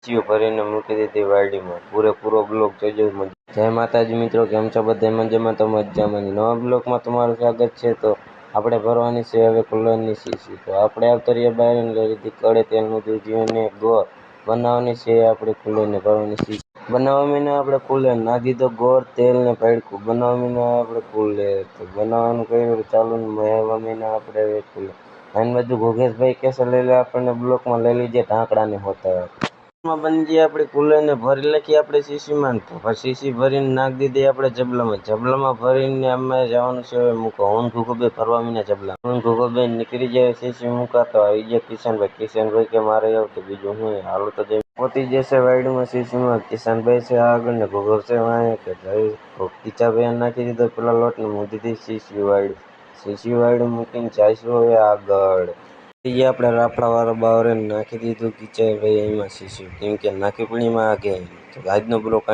શીશીઓ ભરીને મૂકી દીધી વાડીમાં। પૂરેપૂરો બ્લોક જોજો। જય માતાજી મિત્રો, કેમ છો બધા? મજામાં તો મજામાં। નવા બ્લોકમાં તમારું સ્વાગત છે। તો આપણે ભરવાની છે હવે કુલરની શીશી। તો આપણે આવતા રહ્યા બહાર લઈ લીધી કડે તેલનું દૂધિયું અને ગોળ બનાવવાની છે આપણે કુલરને ભરવાની શીશી। બનાવવામાં આપણે કુલર નાખી દીધો ગોળ તેલ ને ભડકું બનાવવામાં આપણે કુલર તો બનાવવાનું કર્યું ચાલુ મહિના આપણે કુલર આને બધું ઘોઘેશભાઈ કેસે લઈ લે આપણને બ્લોકમાં લઈ લીધે ઢાંકડાને હોતા બની જાય આપણે કુલરને ભરી નાખીએ આપણે શીશીમાં। તો પછી શીશી ભરીને નાખી દીધી આપણે જબલામાં ભરીને અમે જવાનું છે મૂકવા। હું ઘુઘુભાઈ ભરવા મીના જબલા હું ઘુઘુભાઈ નીકળી જાય શીશી મૂકા તો આવી ગયા કિશનભાઈ કે મારે આવું તો બીજું હું હાલો તો જઈ પહોંચી જશે વાયડમાં શીશીમાં। કિશનભાઈ છે આગળ ને ઘુઘર છે વાંહે કે કિચાભાઈ નાખી દીધો પેલા લોટને મૂકી દીધી શીશી વાયડું મૂકીને જઈશું હવે આગળ। આપણે રાફડા વાળા બાવરે નાખી દીધું કિચાભાઈ એમાં શીશી કેમ કે નાખી પડીમાં આગે તો આજનો બ્લોક